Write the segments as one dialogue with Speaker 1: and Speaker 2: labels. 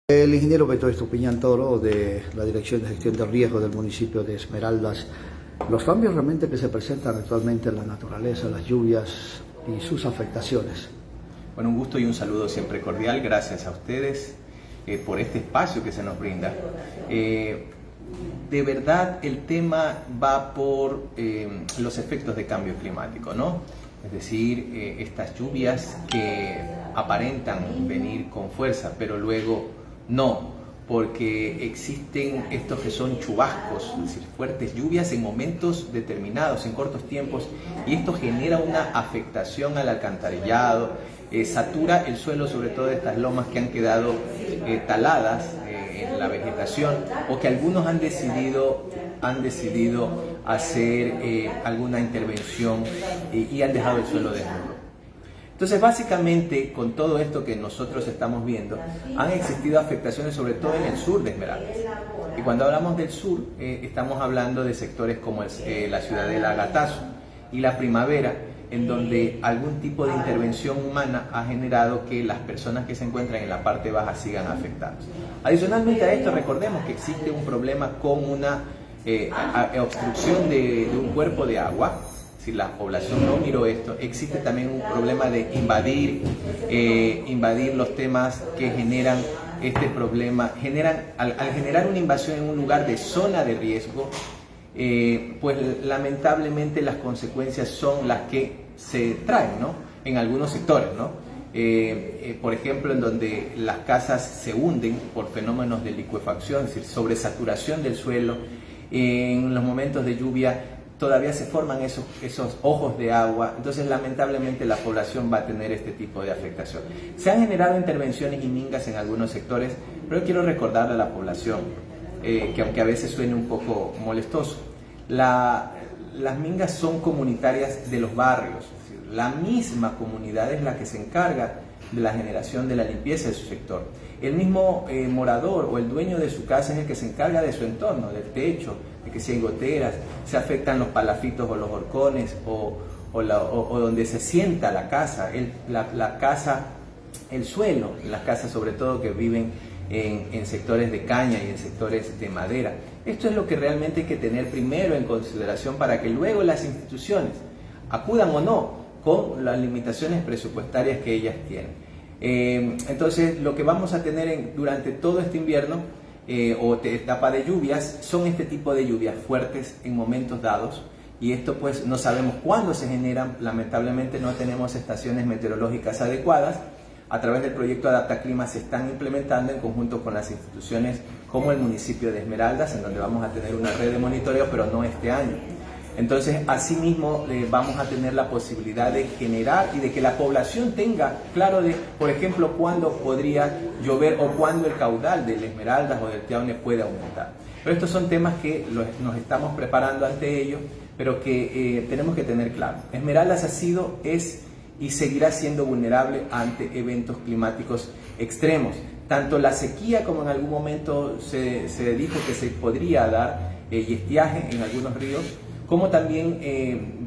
Speaker 1: El ingeniero Beto Estupiñán Toro, de la Dirección de Gestión de Riesgo del municipio de Esmeraldas. Los cambios realmente que se presentan actualmente en la naturaleza, las lluvias y sus afectaciones.
Speaker 2: Bueno, un gusto y un saludo siempre cordial. Gracias a ustedes por este espacio que se nos brinda. De verdad, el tema va por los efectos de cambio climático, ¿no? Es decir, estas lluvias que aparentan venir con fuerza, pero luego no, porque existen estos que son chubascos, es decir, fuertes lluvias en momentos determinados, en cortos tiempos, y esto genera una afectación al alcantarillado, satura el suelo, sobre todo de estas lomas que han quedado taladas en la vegetación, o que algunos han decidido hacer alguna intervención y han dejado el suelo desnudo. Entonces, básicamente, con todo esto que nosotros estamos viendo, han existido afectaciones sobre todo en el sur de Esmeraldas. Y cuando hablamos del sur, estamos hablando de sectores como la Ciudadela Gatazo y la Primavera, en donde algún tipo de intervención humana ha generado que las personas que se encuentran en la parte baja sigan afectadas. Adicionalmente a esto, recordemos que existe un problema con una obstrucción de un cuerpo de agua. Si la población no miró esto, existe también un problema de invadir los temas que generan este problema. Al generar una invasión en un lugar de zona de riesgo, pues lamentablemente las consecuencias son las que se traen, ¿no? En algunos sectores, ¿no? Por ejemplo, en donde las casas se hunden por fenómenos de licuefacción, es decir, sobresaturación del suelo. En los momentos de lluvia todavía se forman esos ojos de agua, entonces lamentablemente la población va a tener este tipo de afectación. Se han generado intervenciones y mingas en algunos sectores, pero quiero recordarle a la población, que aunque a veces suene un poco molestoso, las mingas son comunitarias de los barrios, es decir, la misma comunidad es la que se encarga de la generación de la limpieza de su sector. El mismo morador o el dueño de su casa es el que se encarga de su entorno, del techo, de que si hay goteras, se afectan los palafitos o los horcones o donde se sienta la casa, la casa, el suelo, las casas sobre todo que viven en sectores de caña y en sectores de madera. Esto es lo que realmente hay que tener primero en consideración para que luego las instituciones acudan o no con las limitaciones presupuestarias que ellas tienen. Entonces, lo que vamos a tener durante todo este invierno o etapa de lluvias son este tipo de lluvias fuertes en momentos dados, y esto pues no sabemos cuándo se generan. Lamentablemente no tenemos estaciones meteorológicas adecuadas. A través del proyecto Adaptaclima se están implementando en conjunto con las instituciones como el municipio de Esmeraldas, en donde vamos a tener una red de monitoreo, pero no este año. Entonces, asimismo, vamos a tener la posibilidad de generar y de que la población tenga claro de, por ejemplo, cuándo podría llover o cuándo el caudal del Esmeraldas o del Tiaune puede aumentar. Pero estos son temas que nos estamos preparando ante ellos, pero que tenemos que tener claro. Esmeraldas ha sido, es y seguirá siendo vulnerable ante eventos climáticos extremos. Tanto la sequía, como en algún momento se dijo que se podría dar, y estiaje en algunos ríos, como también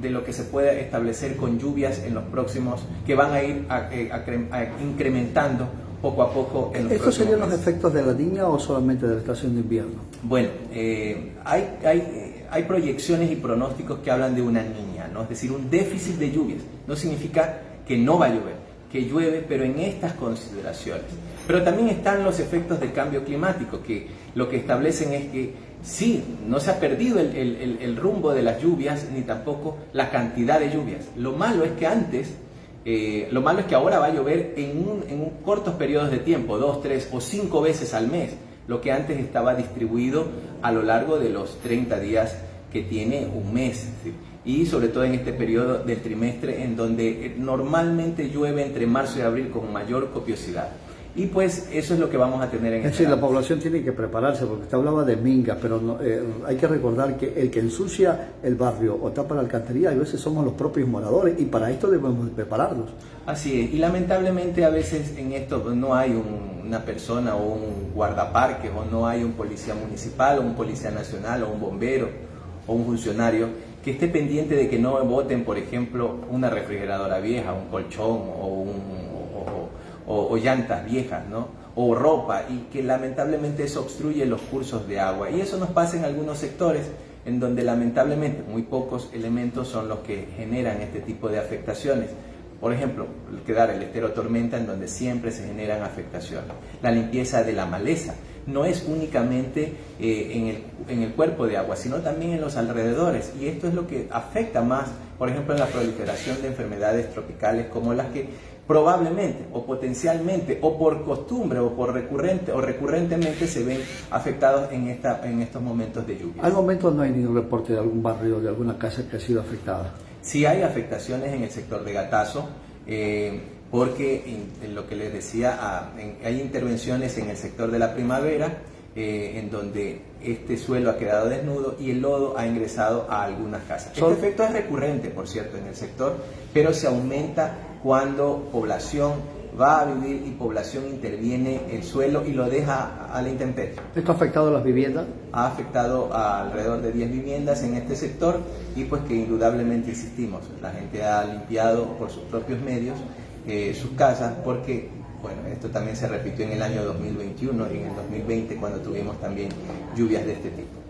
Speaker 2: de lo que se puede establecer con lluvias en los próximos, que van a ir incrementando poco a poco en los próximos
Speaker 1: ¿Estos serían los
Speaker 2: meses.
Speaker 1: efectos de la Niña o solamente de la estación de invierno?
Speaker 2: Bueno, hay proyecciones y pronósticos que hablan de una niña, ¿no? Es decir, un déficit de lluvias. No significa que no va a llover, que llueve, pero en estas consideraciones. Pero también están los efectos de cambio climático, que lo que establecen es que sí, no se ha perdido el rumbo de las lluvias, ni tampoco la cantidad de lluvias. Lo malo es que ahora va a llover en cortos periodos de tiempo, 2, 3 o 5 veces al mes, lo que antes estaba distribuido a lo largo de los 30 días que tiene un mes. ¿Sí? Y sobre todo en este periodo del trimestre, en donde normalmente llueve entre marzo y abril con mayor copiosidad. Y pues eso es lo que vamos a tener en
Speaker 1: Es decir, la población tiene que prepararse, porque usted hablaba de minga, pero no, hay que recordar que el que ensucia el barrio o tapa la alcantarilla, a veces somos los propios moradores, y para esto debemos prepararnos.
Speaker 2: Así es, y lamentablemente a veces en esto no hay una persona o un guardaparques, o no hay un policía municipal o un policía nacional o un bombero o un funcionario que esté pendiente de que no boten, por ejemplo, una refrigeradora vieja, un colchón o llantas viejas, ¿no? o ropa, y que lamentablemente eso obstruye los cursos de agua. Y eso nos pasa en algunos sectores en donde lamentablemente muy pocos elementos son los que generan este tipo de afectaciones. Por ejemplo, quedar el estero tormenta, en donde siempre se generan afectaciones. La limpieza de la maleza no es únicamente en el cuerpo de agua, sino también en los alrededores. Y esto es lo que afecta más, por ejemplo, en la proliferación de enfermedades tropicales, como las que probablemente o potencialmente o por costumbre o por recurrentemente se ven afectados en estos momentos de lluvia.
Speaker 1: Al momento no hay ningún reporte de algún barrio, de alguna casa que ha sido afectada.
Speaker 2: Sí hay afectaciones en el sector de Gatazo, porque en lo que les decía, hay intervenciones en el sector de la Primavera, en donde este suelo ha quedado desnudo y el lodo ha ingresado a algunas casas. Este efecto es recurrente, por cierto, en el sector, pero se aumenta cuando población va a vivir y población interviene el suelo y lo deja a la intemperie.
Speaker 1: ¿Esto ha afectado a las viviendas?
Speaker 2: Ha afectado a alrededor de 10 viviendas en este sector, y pues que indudablemente insistimos, la gente ha limpiado por sus propios medios sus casas, porque bueno, esto también se repitió en el año 2021 y en el 2020, cuando tuvimos también lluvias de este tipo.